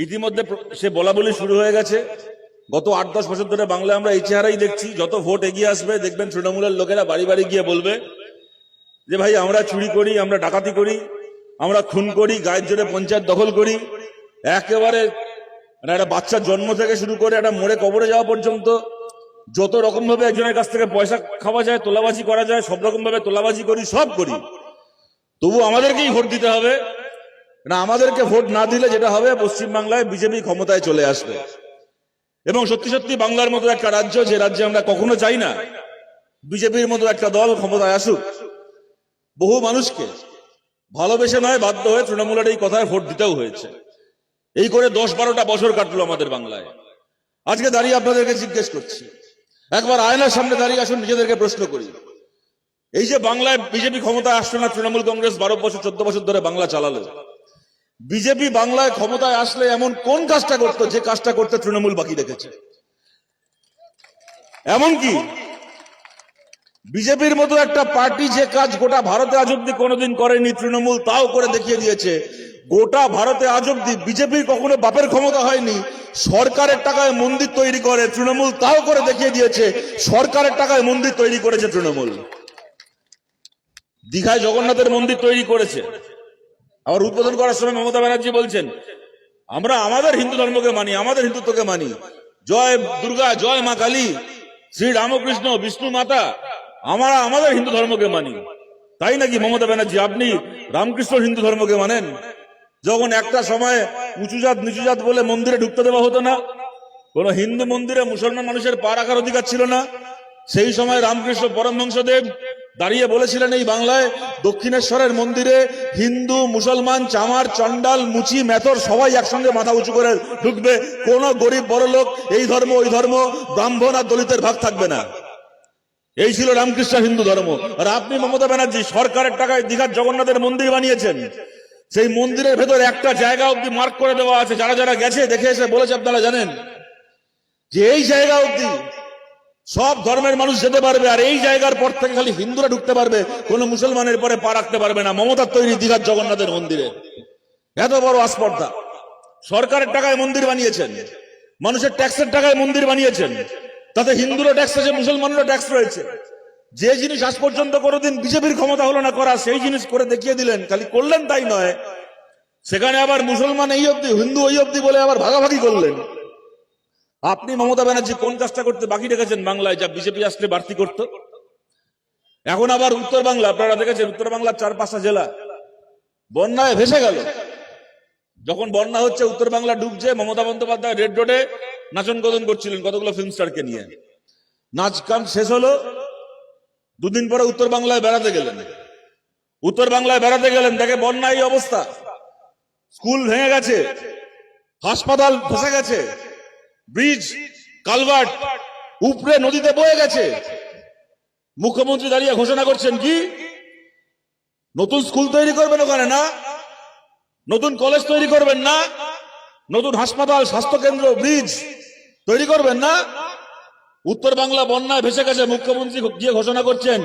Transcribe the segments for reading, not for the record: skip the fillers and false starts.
ইতিমধ্যে সে বলা বলি শুরু হয়ে গেছে। গত 8-10 বছর ধরে বাংলায় আমরা এই চেহারাই দেখছি। যত ভোট এগিয়ে আসবে দেখবেন তৃণমূলের লোকেরা বাড়ি বাড়ি গিয়ে বলবে যে ভাই আমরা চুরি করি, আমরা ডাকাতি করি, আমরা খুন করি, গায়ের জোরে পঞ্চায়েত দখল করি। একেবারে একটা বাচ্চার জন্ম থেকে শুরু করে একটা মরে কবরে যাওয়া পর্যন্ত যত রকম ভাবে একজনের কাছ থেকে পয়সা খাওয়া যায়, তোলাবাজি করা যায়, সব রকম ভাবে তোলাবাজি করি, সব করি। তবু আমাদেরকেই ভোট দিতে হবে না। আমাদেরকে ভোট না দিলে যেটা হবে, পশ্চিমবাংলায় বিজেপি ক্ষমতায় চলে আসবে। এবং সত্যি সত্যি বাংলার মতো একটা রাজ্য, যে রাজ্যে আমরা কখনো চাই না বিজেপির মতো একটা দল ক্ষমতায় আসুক, বহু মানুষকে ভালোবেসে নয় বাধ্য হয়ে তৃণমূলের এই কথায় ভোট দিতেও হয়েছে। এই করে 10-12টা বছর কাটলো আমাদের বাংলায়। আজকে দাঁড়িয়ে আপনাদেরকে জিজ্ঞেস করছি, একবার আয়নার সামনে দাঁড়িয়ে আসুন, নিজেদেরকে প্রশ্ন করি, এই যে বাংলায় বিজেপি ক্ষমতায় আসলো না, তৃণমূল কংগ্রেস 12 বছর 14 বছর ধরে বাংলা চালালো, বিজেপি বাংলায় ক্ষমতায় আসলে এমন কোন কাজটা করতো যে কাজটা করতে তৃণমূল বাকি রেখেছে? এমনকি বিজেপির মতো একটা পার্টি যে কাজ গোটা ভারতে আজ অব্দি কোনোদিন করেনি, তৃণমূল তাও করে দেখিয়ে দিয়েছে। গোটা ভারতে আজ অব্দি বিজেপির কখনো বাপের ক্ষমতা হয়নি, সরকারের টাকায় মন্দির তৈরি করে, তৃণমূল তাও করে দেখিয়ে দিয়েছে। সরকারের টাকায় মন্দির তৈরি করেছে তৃণমূল। দীঘায় জগন্নাথের মন্দির তৈরি করেছে। আবার উদ্বোধন করার সময় মমতা ব্যানার্জি বলছেন আমরা আমাদের হিন্দু ধর্মকে মানি, আমাদের হিন্দুত্বকে মানি, জয় দুর্গা, জয় মা কালী, শ্রী রামকৃষ্ণ, বিষ্ণু মাতা, আমরা আমাদের হিন্দু ধর্মকে মানি। তাই নাকি মমতা ব্যানার্জি, আপনি রামকৃষ্ণ হিন্দু ধর্মকে মানেন? যখন একটা সময় উঁচু জাত নিচু জাত বলে মন্দিরে ঢুকতে দেওয়া হতো না, কোন হিন্দু মন্দিরে মুসলমান মানুষের পা রাখার অধিকার ছিল না, সেই সময় রামকৃষ্ণ পরমহংসদেব দাঁড়িয়ে বলেছিলেন এই বাংলায় দক্ষিণেশ্বরের মন্দিরে হিন্দু, মুসলমান, চামার, চন্ডাল, মুচি, মেথর সবাই একসঙ্গে মাথা উঁচু করে ঢুকবে, কোন গরিব বড় লোক, এই ধর্ম ওই ধর্ম, ব্রাহ্মণ আর দলিতের ভাগ থাকবে না। এই ছিল রামকৃষ্ণ হিন্দু ধর্ম। আর আপনি মমতা ব্যানার্জি সরকারের টাকায় দীঘার জগন্নাথের মন্দির বানিয়েছেন। সেই মন্দিরের ভেতর একটা জায়গা অব্দি মার্ক করে দেওয়া আছে, যারা যারা গেছে দেখে এসে বলেছে, আপনারা জানেন যে এই জায়গা অব্দি সব ধর্মের মানুষ যেতে পারবে, আর এই জায়গার পর থেকে খালি হিন্দুরা ঢুকতে পারবে, কোন মুসলমানের পরে পা রাখতে পারবে না। মমতার তৈরি দীঘার জগন্নাথের মন্দিরে এত বড় আস্পর্ধা। সরকারের টাকায় মন্দির বানিয়েছেন, মানুষের ট্যাক্সের টাকায় মন্দির বানিয়েছেন, তাতে হিন্দুরা ট্যাক্স আছে, মুসলমানরা ট্যাক্স রয়েছে। যে জিনিস আজ পর্যন্ত কোনোদিন বিজেপির ক্ষমতা হলো না করা, সেই জিনিস করে দেখিয়ে দিলেন। খালি করলেন তাই নয়, সেখানে আবার মুসলমান এই অব্দি, হিন্দু ওই অব্দি বলে আবার ভাগাভাগি করলেন। আপনি মমতা ব্যানার্জি কোন কাজটা করতে বাকি রেখেছেন বাংলায়, যা বিজেপি আসলে বাড়তি করত? এখন আবার উত্তর বাংলা, আপনারা দেখেছেন উত্তর বাংলার 4-5টা জেলা বন্যায় ভেসে গেল। যখন বন্যা হচ্ছে, উত্তর বাংলা ডুবছে, মমতা বন্দ্যোপাধ্যায় রেড রোডে নাচন কদন করছিলেন কতগুলো ফিল্ম স্টারকে নিয়ে। নাচ গান শেষ হলো, দুদিন পরে উত্তর বাংলায় বেড়াতে গেলেন। উত্তর বাংলায় বেড়াতে গেলেন, দেখে বন্যা এই অবস্থা, স্কুল ভেঙে গেছে, হাসপাতাল ধসে গেছে, ব্রিজ কালভার্ট উপরে নদীতে বয়ে গেছে। মুখ্যমন্ত্রী দাঁড়িয়ে ঘোষণা করছেন কি, নতুন স্কুল তৈরি করবেন ওখানে না, নতুন কলেজ তৈরি করবেন না, নতুন হাসপাতাল, স্বাস্থ্যকেন্দ্র, ব্রিজ তৈরি করবেন না। উত্তর বাংলা বন্যায় ভেসে গেছে, মুখ্যমন্ত্রী গিয়ে ঘোষণা করছেন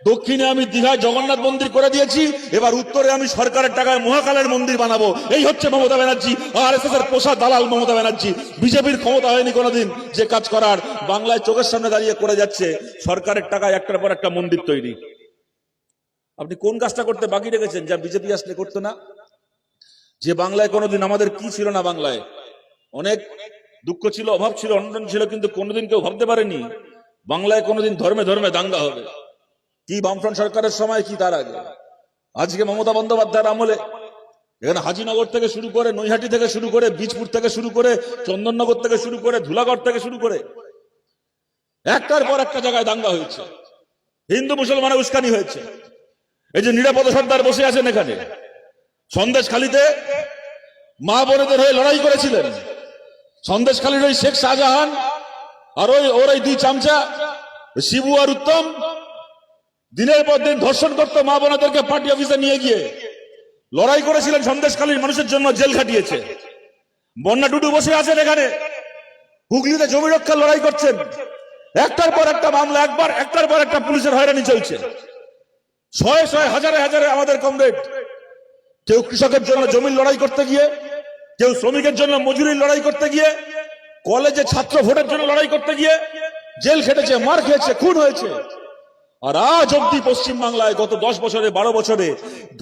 দক্ষিণে আমি দীঘায় জগন্নাথ মন্দির করে দিয়েছি, এবার উত্তরে আমি সরকারের টাকায় মহাকালের মন্দির বানাবো। এই হচ্ছে মমতা ব্যানার্জি, আরএসএস এর পোষা দালাল মমতা ব্যানার্জি। বিজেপির ক্ষমতা হয়নি কোনোদিন যে কাজ করার, বাংলায় চোখের সামনে দাঁড়িয়ে করে যাচ্ছে সরকারের টাকায় একটার পর একটা মন্দির তৈরি। আপনি কোন কাজটা করতে বাকি রেখেছেন যা বিজেপি আসলে করতো না? যে বাংলায় কোনোদিন আমাদের কি ছিল না, বাংলায় অনেক দুঃখ ছিল, অভাব ছিল, অনটন ছিল, কিন্তু কোনোদিন কেউ ভাবতে পারেনি বাংলায় কোনোদিন ধর্মে ধর্মে দাঙ্গা হবে। কি বামফ্রন্ট সরকারের সময়, কি তার আগে। আজকে মমতা বন্দ্যোপাধ্যায়ের আমলে এখানে হাজিনগর থেকে শুরু করে, নৈহাটি থেকে শুরু করে, বীজপুর থেকে শুরু করে, চন্দননগর থেকে শুরু করে, ধুলাগড় থেকে শুরু করে একটার পর একটা জায়গায় দাঙ্গা হয়েছে, হিন্দু মুসলমানের উস্কানি হয়েছে। এই যে নিরাপদ সর্দার বসে আছেন এখানে, সন্দেশখালীতে মা বোনেদের হয়ে লড়াই করেছিলেন। সন্দেশখালীর ওই শেখ শাহজাহান আর ওর এই দুই চামচা শিবু আর উত্তম দিনের পর দিন ধর্ষণ করতো মা বোনেদেরকে, পার্টি অফিসে নিয়ে গিয়ে লড়াই করেছিলেন, সন্দেশখালীর মানুষের জন্য জেল খাটিয়েছে। বন্যা টুডু বসে আছেন এখানে, হুগলিতে জমি রক্ষার লড়াই করছেন। একটার পর একটা মামলা, একটার পর একটা পুলিশের হয়রানি চলছে। শয়ে শয়ে হাজারে হাজারে আমাদের কমরেড, কেউ কৃষকের জন্য জমির লড়াই করতে গিয়ে কেউ শ্রমিকের জন্য মজুরির লড়াই করতে গিয়ে, কলেজে ছাত্র ভোটের জন্য লড়াই করতে গিয়ে জেল খেটেছে, মার খেয়েছে, খুন হয়েছে। আর আজ অব্দি পশ্চিম বাংলায় গত 10 বছরে 12 বছরে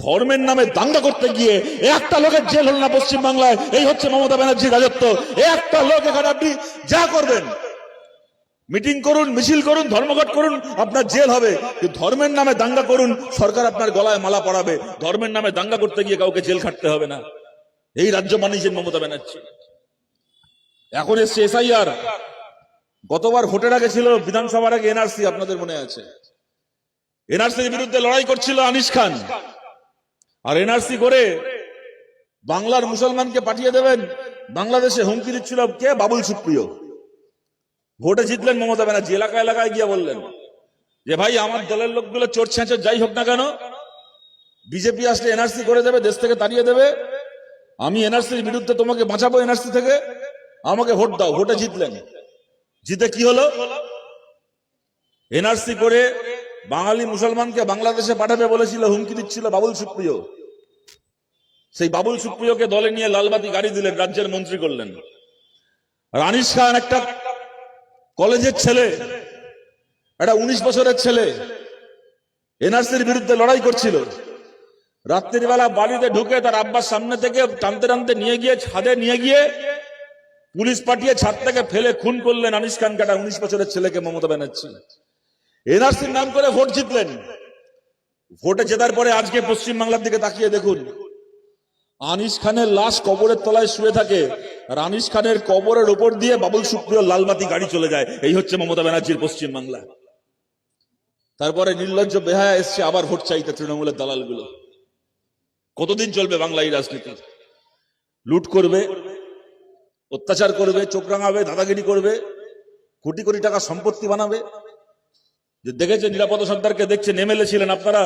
ধর্মের নামে দাঙ্গা করতে গিয়ে একটা লোকের জেল হল না পশ্চিম বাংলায়। এই হচ্ছে মমতা ব্যানার্জির রাজত্ব। একটা লোক এখানে আপনি যা করবেন, মিটিং করুন, মিছিল করুন, ধর্মঘট করুন, আপনার জেল হবে। কিন্তু ধর্মের নামে দাঙ্গা করুন, সরকার আপনার গলায় মালা পরাবে। ধর্মের নামে দাঙ্গা করতে গিয়ে কাউকে জেল খাটতে হবে না। এই রাজ্য মানিয়েছেন মমতা ব্যানার্জি। এখন এসছে এসআইআর। গতবার ভোটের আগে ছিল বিধানসভার আগে এনআরসি, আপনাদের মনে আছে? এনআরসির বিরুদ্ধে লড়াই করছিল আনিস খান। আর এনআরসি করে বাংলার মুসলমানকে পাঠিয়ে দেবেন বাংলাদেশে হুমকি দিচ্ছিল কে? বাবুল সুপ্রিয়। ভোটে জিতলেন মমতা ব্যানার্জি, এলাকা এলাকায় গিয়ে বললেন যে ভাই আমার দলের লোকগুলো চোর ছেঁচর যাই হোক না কেন, বিজেপি আসলে এনআরসি করে দেবে, দেশ থেকে তাড়িয়ে দেবে, আমি এনআরসির বিরুদ্ধে তোমাকে বাঁচাবো, এনআরসি থেকে আমাকে ভোট দাও। ভোটে জিতলেন। জিতে কি হলো? এনআরসি করে বাঙালি মুসলমানকে বাংলাদেশে পাঠাবে বলেছিল, হুমকি দিচ্ছিল বাবুল সুপ্রিয়। সেই বাবুল সুপ্রিয়কে দলে নিয়ে লালবাতি গাড়ি দিলেন, রাজ্যের মন্ত্রী করলেন। আর আনিস খান একটা কলেজের ছেলে, একটা 19 বছরের ছেলে, এনআরসির বিরুদ্ধে লড়াই করছিল। রাত্রির বেলা বাড়িতে ঢুকে তার আব্বার সামনে থেকে টানতে টানতে নিয়ে গিয়ে ছাদে নিয়ে গিয়ে পুলিশ পাঠিয়ে ছাদ থেকে ফেলে খুন করলেন আনিস খান, একটা 19 বছরের ছেলেকে মমতা ব্যানার্জি। এনআরসির নাম করে ভোট জিতলেন। ভোটে জেতার পরে আজকে পশ্চিম বাংলার দিকে তাকিয়ে দেখুন, আনিস খানের লাশ কবরের তলায় শুয়ে থাকে, আর আনিস খানের কবরের উপর দিয়ে বাবুল সুপ্রিয় লালবাতি গাড়ি চলে যায়। এই হচ্ছে মমতা ব্যানার্জির পশ্চিম বাংলা। তারপরে নির্লজ্জ বেহায়া এসছে আবার ভোট চাইতে তৃণমূলের দালালগুলো। কতদিন চলবে বাংলা এই রাজনীতি? লুট করবে, অত্যাচার করবে, চোখ রাঙাবে, দাদাগিরি করবে, কোটি কোটি টাকা সম্পত্তি বানাবে। যে দেখেছেন নিরাপদ সর্দারকে, দেখছেন এমএলএ ছিলেন আপনারা,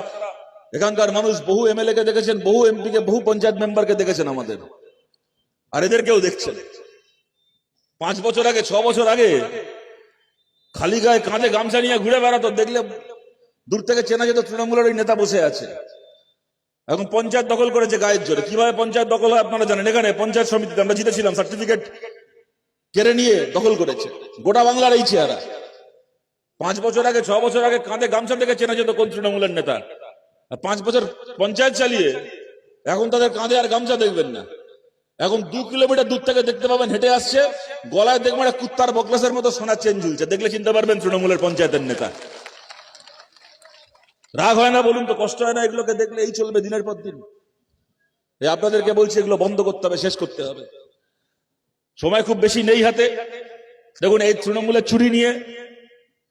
এখানকার মানুষ বহু এমএলএ কে দেখেছেন, বহু এমপি কে, বহু পঞ্চায়েত মেম্বারকে দেখেছেন আমাদের। আর এদেরকেও দেখছেন। 5 বছর আগে, 6 বছর আগে খালি গায়ে কাঁধে গামছা নিয়ে ঘুরে বেড়াতো, দেখলে দূর থেকে চেনা যেত তৃণমূলের ওই নেতা বসে আছে। এখন পঞ্চায়েত দখল করেছে গায়ের জোরে। কিভাবে পঞ্চায়েত দখল হয় আপনারা জানেন? এখানে পঞ্চায়েত সমিতিতে আমরা জিতেছিলাম, সার্টিফিকেট কেড়ে নিয়ে দখল করেছে। গোটা বাংলার এই চেহারা। 5 বছর আগে, 6 বছর আগে কাঁধে গামছা থেকে চেনা যেত কোন তৃণমূলের নেতা। 5 বছর পঞ্চায়েত চালিয়ে এখন তাদের কাঁধে আর গামছা দেখবেন না। এখন 2 কিলোমিটার দূর থেকে দেখতে পাবেন হেঁটে আসছে, গলায় দেখবেন একটা কুত্তার বকলেসের মতো সোনার চেন ঝুলছে। দেখলে চিনতে পারবেন তৃণমূলের পঞ্চায়েতের নেতা। রাগ হয় না বলুন তো? কষ্ট হয় না এগুলোকে দেখলে? এই চলবে দিনের পর দিন। আপনাদেরকে বলছি এগুলো বন্ধ করতে হবে, শেষ করতে হবে। সময় খুব বেশি নেই হাতে। দেখুন এই তৃণমূলের চুরি নিয়ে,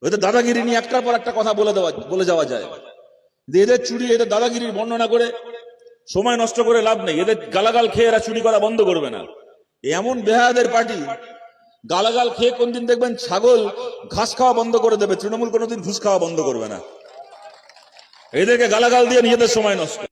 ওদের দাদাগিরি নিয়ে একটার পর একটা কথা বলে যাওয়া যায়। এদের চুরি, এদের দাদাগিরির বর্ণনা করে সময় নষ্ট করে লাভ নেই। এদের গালাগাল খেয়ে এরা চুরি করা বন্ধ করবে না। এমন বেহায়াদের পার্টি, গালাগাল খেয়ে কোনদিন দেখবেন ছাগল ঘাস খাওয়া বন্ধ করে দেবে, তৃণমূল কোনোদিন ঘুষ খাওয়া বন্ধ করবে না। এদেরকে গালাগাল দিয়ে নিজেদের সময় নষ্ট।